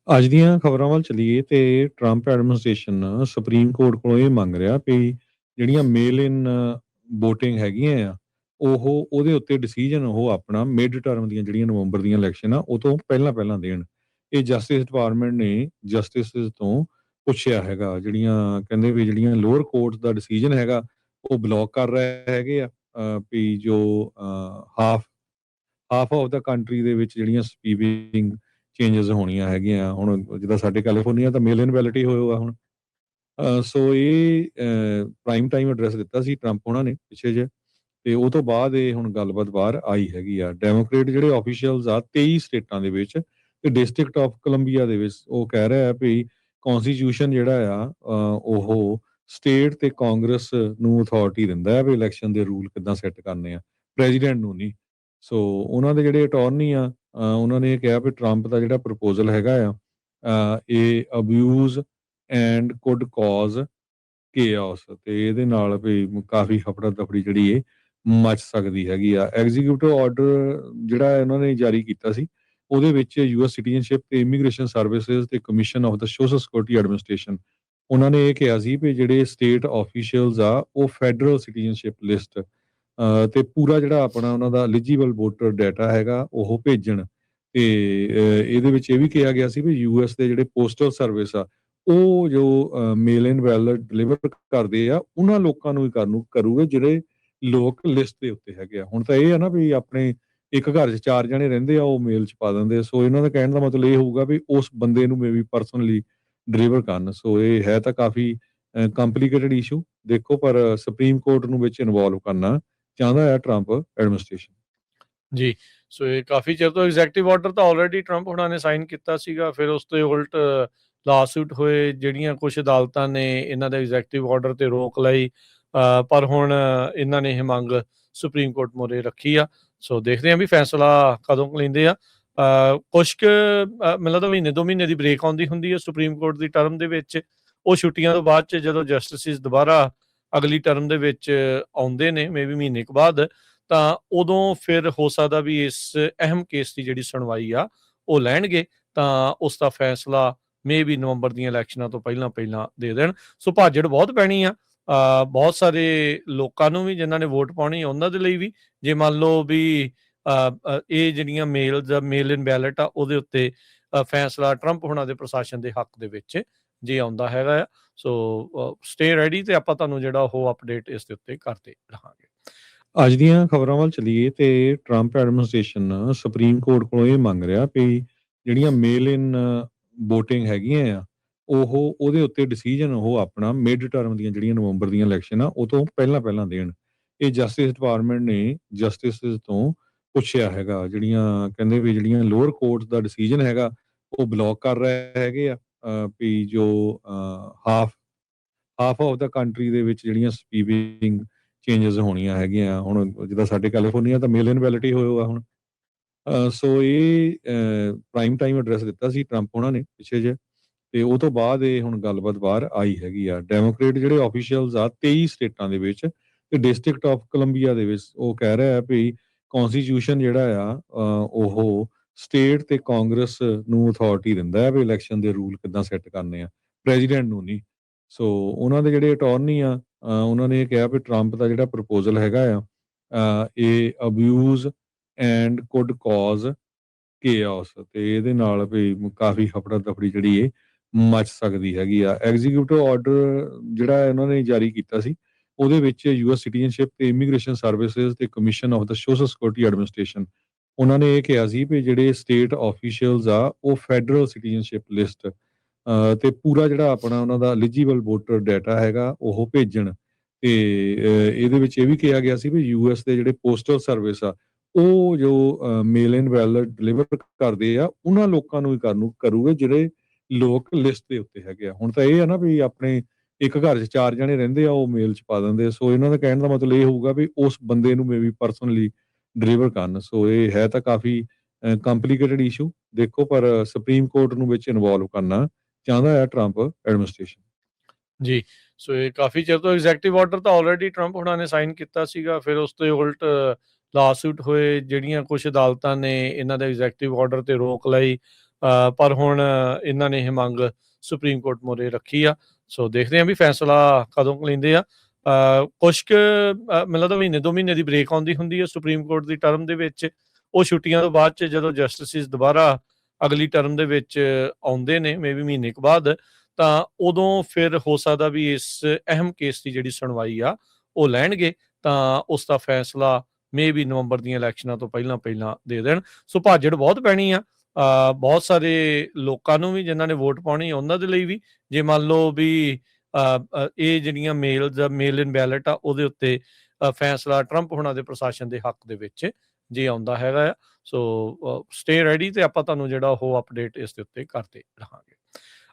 ਅੱਜ ਦੀਆਂ ਖਬਰਾਂ ਵੱਲ ਚੱਲੀਏ ਤੇ ਟਰੰਪ ਐਡਮਿਨਿਸਟ੍ਰੇਸ਼ਨ ਸੁਪਰੀਮ ਕੋਰਟ ਕੋਲੋਂ ਇਹ ਮੰਗ ਰਿਹਾ ਵੀ ਜਿਹੜੀਆਂ ਮੇਲ ਇਨ ਵੋਟਿੰਗ ਹੈਗੀਆਂ ਆ ਉਹਦੇ ਉੱਤੇ ਡਿਸੀਜਨ ਉਹ ਆਪਣਾ ਮਿਡ ਟਰਮ ਦੀਆਂ ਜਿਹੜੀਆਂ ਨਵੰਬਰ ਦੀਆਂ ਇਲੈਕਸ਼ਨ ਆ ਉਹ ਤੋਂ ਪਹਿਲਾਂ ਪਹਿਲਾਂ ਦੇਣ। ਇਹ ਜਸਟਿਸ ਡਿਪਾਰਟਮੈਂਟ ਨੇ ਜਸਟਿਸ ਤੋਂ ਪੁੱਛਿਆ ਹੈਗਾ, ਜਿਹੜੀਆਂ ਕਹਿੰਦੇ ਵੀ ਜਿਹੜੀਆਂ ਲੋਅਰ ਕੋਰਟ ਦਾ ਡਿਸੀਜਨ ਹੈਗਾ ਉਹ ਬਲੌਕ ਕਰ ਰਹੇ ਹੈਗੇ ਆ ਵੀ ਜੋ half half of the country ਦੇ ਵਿੱਚ ਜਿਹੜੀਆਂ ਸਵੀਪਿੰਗ ਚੇਂਜਸ ਹੋਣੀਆਂ ਹੈਗੀਆਂ। ਹੁਣ ਜਿੱਦਾਂ ਸਾਡੇ ਕੈਲੀਫੋਰਨੀਆ ਤਾਂ ਮੇਲ ਇਨ ਬੈਲਟ ਹੀ ਹੋਇਆ ਹੁਣ। ਸੋ ਇਹ ਪ੍ਰਾਈਮ ਟਾਈਮ ਐਡਰੈਸ ਦਿੱਤਾ ਸੀ ਟਰੰਪ ਉਹਨਾਂ ਨੇ ਪਿੱਛੇ ਜਿਹੇ, ਤੇ ਉਹ ਤੋਂ ਬਾਅਦ ਇਹ ਹੁਣ ਗੱਲਬਾਤ ਬਾਹਰ ਆਈ ਹੈਗੀ ਆ। ਡੈਮੋਕ੍ਰੇਟ ਜਿਹੜੇ ਆਫੀਸ਼ੀਅਲਸ ਆ 23 ਸਟੇਟਾਂ ਦੇ ਵਿੱਚ ਤੇ ਡਿਸਟ੍ਰਿਕਟ ਆਫ ਕੋਲੰਬੀਆ ਦੇ ਵਿੱਚ ਉਹ ਕਹਿ ਰਿਹਾ ਹੈ ਵੀ ਕਨਸਟੀਟਿਊਸ਼ਨ ਜਿਹੜਾ ਆ ਉਹ ਸਟੇਟ ਤੇ ਕਾਂਗਰਸ ਨੂੰ ਅਥਾਰਟੀ ਦਿੰਦਾ ਹੈ ਵੀ ਇਲੈਕਸ਼ਨ ਦੇ ਰੂਲ ਕਿੱਦਾਂ ਸੈੱਟ ਕਰਨੇ ਆ, ਪ੍ਰੈਜ਼ੀਡੈਂਟ ਨੂੰ ਨਹੀਂ। ਸੋ ਉਹਨਾਂ ਦੇ ਜਿਹੜੇ ਅਟਾਰਨੀ ਆ ਉਹਨਾਂ ਨੇ ਕਿਹਾ ਵੀ ਟਰੰਪ ਦਾ ਜਿਹੜਾ ਪ੍ਰਪੋਜ਼ਲ ਹੈਗਾ ਆ ਇਹ ਅਬਿਊਜ਼ ਐਂਡ ਕੁਡ ਕਾਜ਼ ਕੇਓਸ, ਤੇ ਇਹਦੇ ਨਾਲ ਵੀ ਕਾਫੀ ਹਫੜਾ ਦਫੜੀ ਜਿਹੜੀ ਇਹ ਮਚ ਸਕਦੀ ਹੈਗੀ ਆ। ਐਗਜ਼ੀਕਿਊਟਿਵ ਆਰਡਰ ਜਿਹੜਾ ਇਹਨਾਂ ਨੇ ਜਾਰੀ ਕੀਤਾ ਸੀ ਉਹਦੇ ਵਿੱਚ ਯੂਐਸ ਸਿਟੀਜ਼ਨਸ਼ਿਪ ਤੇ ਇਮੀਗ੍ਰੇਸ਼ਨ ਸਰਵਿਸਿਜ਼ ਤੇ commission of the social security administration ਉਹਨਾਂ ਨੇ ਇਹ ਕਿਹਾ ਸੀ ਵੀ ਜਿਹੜੇ ਸਟੇਟ ਆਫੀਸ਼ੀਅਲਸ ਆ ਉਹ ਫੈਡਰਲ ਸਿਟੀਜ਼ਨਸ਼ਿਪ ਲਿਸਟ ਤੇ ਪੂਰਾ ਜਿਹੜਾ ਆਪਣਾ ਉਹਨਾਂ ਦਾ ਐਲੀਜੀਬਲ ਵੋਟਰ ਡਾਟਾ ਹੈਗਾ ਉਹ ਭੇਜਣ। ਤੇ ਇਹਦੇ ਵਿੱਚ ਇਹ ਵੀ ਕਿਹਾ ਗਿਆ ਸੀ ਵੀ ਯੂਐਸ ਦੇ ਜਿਹੜੇ ਪੋਸਟਲ ਸਰਵਿਸ ਆ ਉਹ ਜੋ ਮੇਲ ਇਨ ਬੈਲਟ ਡਿਲੀਵਰ ਕਰਦੇ ਆ ਉਹਨਾਂ ਲੋਕਾਂ ਨੂੰ ਹੀ ਕਰੂਗੇ ਜਿਹੜੇ ਲੋਕ ਲਿਸਟ ਦੇ ਉੱਤੇ ਹੈਗੇ ਆ। ਹੁਣ ਤਾਂ ਇਹ ਆ ਨਾ ਵੀ ਆਪਣੇ ਇੱਕ ਘਰ 'ਚ 4 ਜਣੇ ਰਹਿੰਦੇ ਆ ਉਹ ਮੇਲ 'ਚ ਪਾ ਦਿੰਦੇ। ਸੋ ਇਹਨਾਂ ਦਾ ਕਹਿਣ ਦਾ ਮਤਲਬ ਇਹ ਹੋਊਗਾ ਵੀ ਉਸ ਬੰਦੇ ਨੂੰ ਮੇਬੀ ਪਰਸਨਲੀ ਡਿਲੀਵਰ ਕਰਨ। ਸੋ ਇਹ ਹੈ ਤਾਂ ਕਾਫੀ ਕੰਪਲਿਕੇਟਡ ਇਸ਼ੂ ਦੇਖੋ, ਪਰ ਸੁਪਰੀਮ ਕੋਰਟ ਨੂੰ ਵਿੱਚ ਇਨਵੋਲਵ ਕਰਨਾ ਚਾਹੁੰਦਾ ਹੈ ਟਰੰਪ ਐਡਮਿਨਿਸਟ੍ਰੇਸ਼ਨ। ਜੀ, ਸੋ ਇਹ ਕਾਫੀ ਚਿਰ ਤੋਂ ਐਗਜ਼ੈਕਟਿਵ ਆਰਡਰ ਤਾਂ ਆਲਰੇਡੀ ਟਰੰਪ ਹੁਣਾਂ ਨੇ ਸਾਈਨ ਕੀਤਾ ਸੀਗਾ, ਫਿਰ ਉਸ ਤੋਂ ਉਲਟ ਲਾਸੂਟ ਹੋਏ, ਜਿਹੜੀਆਂ ਕੁਝ ਅਦਾਲਤਾਂ ਨੇ ਇਹਨਾਂ ਦੇ ਐਗਜ਼ੈਕਟਿਵ ਆਰਡਰ ਤੇ ਰੋਕ ਲਈ, ਪਰ ਹੁਣ ਇਹਨਾਂ ਨੇ ਇਹ ਮੰਗ ਸੁਪਰੀਮ ਕੋਰਟ ਮੋਰੇ ਰੱਖੀ ਆ। ਸੋ ਦੇਖਦੇ ਹਾਂ ਵੀ ਫੈਸਲਾ ਕਦੋਂ ਲੈਂਦੇ ਆ। ਕੁਛ ਕੁ ਮੈਨੂੰ ਲੱਗਦਾ ਮਹੀਨੇ 2 ਮਹੀਨੇ ਦੀ ਬ੍ਰੇਕ ਆਉਂਦੀ ਹੁੰਦੀ ਹੈ ਸੁਪਰੀਮ ਕੋਰਟ ਦੀ ਟਰਮ ਦੇ ਵਿੱਚ। ਉਹ ਛੁੱਟੀਆਂ ਤੋਂ ਬਾਅਦ 'ਚ ਜਦੋਂ ਜਸਟਿਸਿਸ ਦੁਬਾਰਾ ਅਗਲੀ ਟਰਮ ਦੇ ਵਿੱਚ ਆਉਂਦੇ ਨੇ ਮੇਬੀ ਮਹੀਨੇ ਕੁ ਬਾਅਦ, ਤਾਂ ਉਦੋਂ ਫਿਰ ਹੋ ਸਕਦਾ ਵੀ ਇਸ ਅਹਿਮ ਕੇਸ ਦੀ ਜਿਹੜੀ ਸੁਣਵਾਈ ਆ ਉਹ ਲੈਣਗੇ, ਤਾਂ ਉਸ ਦਾ ਫੈਸਲਾ ਮੇਬੀ ਨਵੰਬਰ ਦੀਆਂ ਇਲੈਕਸ਼ਨਾਂ ਤੋਂ ਪਹਿਲਾਂ ਪਹਿਲਾਂ ਦੇ ਦੇਣ। ਸੋ ਭਾਜੜ ਬਹੁਤ ਪੈਣੀ ਆ ਬਹੁਤ ਸਾਰੇ ਲੋਕਾਂ ਨੂੰ ਵੀ ਜਿਨ੍ਹਾਂ ਨੇ ਵੋਟ ਪਾਉਣੀ ਆ ਉਹਨਾਂ ਦੇ ਲਈ ਵੀ, ਜੇ ਮੰਨ ਲਓ ਵੀ ਇਹ ਜਿਹੜੀਆਂ ਮੇਲ ਇਨ ਬੈਲਟ ਆ ਉਹਦੇ ਉੱਤੇ ਫੈਸਲਾ ਟਰੰਪ ਹੋਣਾ ਦੇ ਪ੍ਰਸ਼ਾਸਨ ਦੇ ਹੱਕ ਦੇ ਵਿੱਚ ਜੇ ਆਉਂਦਾ ਹੈਗਾ ਆ। ਸੋ ਸਟੇ ਰੈਡੀ ਤੇ ਆਪਾਂ ਤੁਹਾਨੂੰ ਜਿਹੜਾ ਉਹ ਅਪਡੇਟ ਇਸ ਦੇ ਉੱਤੇ ਕਰਦੇ ਰਹਾਂਗੇ। ਅੱਜ ਦੀਆਂ ਖਬਰਾਂ ਵੱਲ ਚੱਲੀਏ ਤੇ ਟਰੰਪ ਐਡਮਿਨਿਸਟ੍ਰੇਸ਼ਨ ਸੁਪਰੀਮ ਕੋਰਟ ਕੋਲੋਂ ਇਹ ਮੰਗ ਰਿਹਾ ਵੀ ਜਿਹੜੀਆਂ ਮੇਲ ਇਨ ਵੋਟਿੰਗ ਹੈਗੀਆਂ ਆ ਉਹਦੇ ਉੱਤੇ ਡਿਸੀਜਨ ਉਹ ਆਪਣਾ ਮਿਡ ਟਰਮ ਦੀਆਂ ਜਿਹੜੀਆਂ ਨਵੰਬਰ ਦੀਆਂ ਇਲੈਕਸ਼ਨ ਆ ਉਹ ਤੋਂ ਪਹਿਲਾਂ ਪਹਿਲਾਂ ਦੇਣ। ਇਹ ਜਸਟਿਸ ਡਿਪਾਰਟਮੈਂਟ ਨੇ ਜਸਟਿਸ ਤੋਂ ਪੁੱਛਿਆ ਹੈਗਾ, ਜਿਹੜੀਆਂ ਕਹਿੰਦੇ ਵੀ ਜਿਹੜੀਆਂ ਲੋਅਰ ਕੋਰਟ ਦਾ ਡਿਸੀਜਨ ਹੈਗਾ ਉਹ ਬਲੌਕ ਕਰ ਰਹੇ ਹੈਗੇ ਆ ਵੀ ਜੋ half half of the country ਦੇ ਵਿੱਚ ਜਿਹੜੀਆਂ ਸਵੀਪਿੰਗ ਚੇਂਜਸ ਹੋਣੀਆਂ ਹੈਗੀਆਂ। ਹੁਣ ਜਿੱਦਾਂ ਸਾਡੇ ਕੈਲੀਫੋਰਨੀਆ ਤਾਂ ਮੇਲ ਇਨ ਬੈਲਟ ਹੀ ਹੋਇਆ ਹੁਣ। ਸੋ ਇਹ ਪ੍ਰਾਈਮ ਟਾਈਮ ਐਡਰੈਸ ਦਿੱਤਾ ਸੀ ਟਰੰਪ ਉਹਨਾਂ ਨੇ ਪਿੱਛੇ ਜਿਹੇ, ਤੇ ਉਹ ਤੋਂ ਬਾਅਦ ਇਹ ਹੁਣ ਗੱਲਬਾਤ ਬਾਹਰ ਆਈ ਹੈਗੀ ਆ। ਡੈਮੋਕ੍ਰੇਟ ਜਿਹੜੇ ਆਫੀਸ਼ੀਅਲਸ ਆ 23 ਸਟੇਟਾਂ ਦੇ ਵਿੱਚ ਤੇ ਡਿਸਟ੍ਰਿਕਟ ਆਫ ਕੋਲੰਬੀਆ ਦੇ ਵਿੱਚ ਉਹ ਕਹਿ ਰਿਹਾ ਹੈ ਵੀ ਕਨਸਟੀਟਿਊਸ਼ਨ ਜਿਹੜਾ ਆ ਉਹ ਸਟੇਟ ਤੇ ਕਾਂਗਰਸ ਨੂੰ ਅਥਾਰਟੀ ਦਿੰਦਾ ਹੈ ਵੀ ਇਲੈਕਸ਼ਨ ਦੇ ਰੂਲ ਕਿੱਦਾਂ ਸੈੱਟ ਕਰਨੇ ਆ, ਪ੍ਰੈਜ਼ੀਡੈਂਟ ਨੂੰ ਨਹੀਂ। ਸੋ ਉਹਨਾਂ ਦੇ ਜਿਹੜੇ ਅਟਾਰਨੀ ਆ ਉਹਨਾਂ ਨੇ ਕਿਹਾ ਵੀ ਟਰੰਪ ਦਾ ਜਿਹੜਾ ਪ੍ਰਪੋਜ਼ਲ ਹੈਗਾ ਆ ਇਹ ਅਬਿਊਜ਼ ਐਂਡ ਕੁਡ ਕਾਜ਼ ਕੇਓਸ, ਤੇ ਇਹਦੇ ਨਾਲ ਵੀ ਕਾਫੀ ਹਫੜਾ ਦਫੜੀ ਜਿਹੜੀ ਇਹ ਮਚ ਸਕਦੀ ਹੈਗੀ ਆ। ਐਗਜ਼ੀਕਿਊਟਿਵ ਆਰਡਰ ਜਿਹੜਾ ਇਹਨਾਂ ਨੇ ਜਾਰੀ ਕੀਤਾ ਸੀ ਉਹਦੇ ਵਿੱਚ ਯੂਐਸ ਸਿਟੀਜ਼ਨਸ਼ਿਪ ਤੇ ਇਮੀਗ੍ਰੇਸ਼ਨ ਸਰਵਿਸਿਜ਼ ਤੇ commission of the social security administration ਉਹਨਾਂ ਨੇ ਇਹ ਕਿਹਾ ਸੀ ਵੀ ਜਿਹੜੇ ਸਟੇਟ ਆਫੀਸ਼ੀਅਲਸ ਆ ਉਹ ਫੈਡਰਲ ਸਿਟੀਜ਼ਨਸ਼ਿਪ ਲਿਸਟ ਤੇ ਪੂਰਾ ਜਿਹੜਾ ਆਪਣਾ ਉਹਨਾਂ ਦਾ ਐਲੀਜੀਬਲ ਵੋਟਰ ਡਾਟਾ ਹੈਗਾ ਉਹ ਭੇਜਣ। ਤੇ ਇਹਦੇ ਵਿੱਚ ਇਹ ਵੀ ਕਿਹਾ ਗਿਆ ਸੀ ਵੀ ਯੂਐਸ ਦੇ ਜਿਹੜੇ ਪੋਸਟਲ ਸਰਵਿਸ ਆ ਉਹ ਜੋ ਮੇਲ ਇਨ ਬੈਲਟ ਡਿਲੀਵਰ ਕਰਦੇ ਆ ਉਹਨਾਂ ਲੋਕਾਂ ਨੂੰ ਹੀ ਕਰੂਗੇ ਜਿਹੜੇ ਲੋਕ ਲਿਸਟ ਦੇ ਉੱਤੇ ਹੈਗੇ ਆ। ਹੁਣ ਤਾਂ ਇਹ ਆ ਨਾ ਵੀ ਆਪਣੇ ਇੱਕ ਘਰ 'ਚ 4 ਜਣੇ ਰਹਿੰਦੇ ਆ ਉਹ ਮੇਲ 'ਚ ਪਾ ਦਿੰਦੇ। ਸੋ ਇਹਨਾਂ ਦਾ ਕਹਿਣ ਦਾ ਮਤਲਬ ਇਹ ਹੋਊਗਾ ਵੀ ਉਸ ਬੰਦੇ ਨੂੰ ਮੇਬੀ ਪਰਸਨਲੀ ਡਿਲੀਵਰ ਕਰਨ। ਸੋ ਇਹ ਹੈ ਤਾਂ ਕਾਫੀ ਕੰਪਲਿਕੇਟਡ ਇਸ਼ੂ ਦੇਖੋ, ਪਰ ਸੁਪਰੀਮ ਕੋਰਟ ਨੂੰ ਵਿੱਚ ਇਨਵੋਲਵ ਕਰਨਾ ਚਾਹੁੰਦਾ ਹੈ ਟਰੰਪ ਐਡਮਿਨਿਸਟ੍ਰੇਸ਼ਨ। ਜੀ, ਸੋ ਇਹ ਕਾਫੀ ਚਿਰ ਤੋਂ ਐਗਜ਼ੈਕਟਿਵ ਆਰਡਰ ਤਾਂ ਆਲਰੇਡੀ ਟਰੰਪ ਹੁਣਾਂ ਨੇ ਸਾਈਨ ਕੀਤਾ ਸੀਗਾ, ਫਿਰ ਉਸ ਤੋਂ ਉਲਟ ਲਾਸੂਟ ਹੋਏ, ਜਿਹੜੀਆਂ ਕੁਝ ਅਦਾਲਤਾਂ ਨੇ ਇਹਨਾਂ ਦੇ ਐਗਜ਼ੈਕਟਿਵ ਆਰਡਰ ਤੇ ਰੋਕ ਲਈ, ਪਰ ਹੁਣ ਇਹਨਾਂ ਨੇ ਇਹ ਮੰਗ ਸੁਪਰੀਮ ਕੋਰਟ ਮੂਹਰੇ ਰੱਖੀ ਆ। ਸੋ ਦੇਖਦੇ ਹਾਂ ਵੀ ਫੈਸਲਾ ਕਦੋਂ ਕੁ ਲੈਂਦੇ ਆ। ਕੁਛ ਕੁ ਮੈਨੂੰ ਲੱਗਦਾ ਮਹੀਨੇ 2 ਮਹੀਨੇ ਦੀ ਬ੍ਰੇਕ ਆਉਂਦੀ ਹੁੰਦੀ ਹੈ ਸੁਪਰੀਮ ਕੋਰਟ ਦੀ ਟਰਮ ਦੇ ਵਿੱਚ। ਉਹ ਛੁੱਟੀਆਂ ਤੋਂ ਬਾਅਦ 'ਚ ਜਦੋਂ ਜਸਟਿਸਿਸ ਦੁਬਾਰਾ ਅਗਲੀ ਟਰਮ ਦੇ ਵਿੱਚ ਆਉਂਦੇ ਨੇ ਮੇਬੀ ਮਹੀਨੇ ਕੁ ਬਾਅਦ, ਤਾਂ ਉਦੋਂ ਫਿਰ ਹੋ ਸਕਦਾ ਵੀ ਇਸ ਅਹਿਮ ਕੇਸ ਦੀ ਜਿਹੜੀ ਸੁਣਵਾਈ ਆ ਉਹ ਲੈਣਗੇ, ਤਾਂ ਉਸ ਦਾ ਫੈਸਲਾ ਮੇਬੀ ਨਵੰਬਰ ਦੀਆਂ ਇਲੈਕਸ਼ਨਾਂ ਤੋਂ ਪਹਿਲਾਂ ਪਹਿਲਾਂ ਦੇ ਦੇਣ। ਸੋ ਭਾਜੜ ਬਹੁਤ ਪੈਣੀ ਆ ਬਹੁਤ ਸਾਰੇ ਲੋਕਾਂ ਨੂੰ ਵੀ ਜਿਨ੍ਹਾਂ ਨੇ ਵੋਟ ਪਾਉਣੀ ਉਹਨਾਂ ਦੇ ਲਈ ਵੀ, ਜੇ ਮੰਨ ਲਓ ਵੀ ਇਹ ਜਿਹੜੀਆਂ ਮੇਲ ਇਨ ਬੈਲਟ ਆ ਉਹਦੇ ਉੱਤੇ ਫੈਸਲਾ ਟਰੰਪ ਹੋਣਾ ਦੇ ਪ੍ਰਸ਼ਾਸਨ ਦੇ ਹੱਕ ਦੇ ਵਿੱਚ ਜੇ ਆਉਂਦਾ ਹੈਗਾ ਆ। ਸੋ ਸਟੇ ਰੈਡੀ ਤੇ ਆਪਾਂ ਤੁਹਾਨੂੰ ਜਿਹੜਾ ਉਹ ਅਪਡੇਟ ਇਸ ਦੇ ਉੱਤੇ ਕਰਦੇ ਰਹਾਂਗੇ।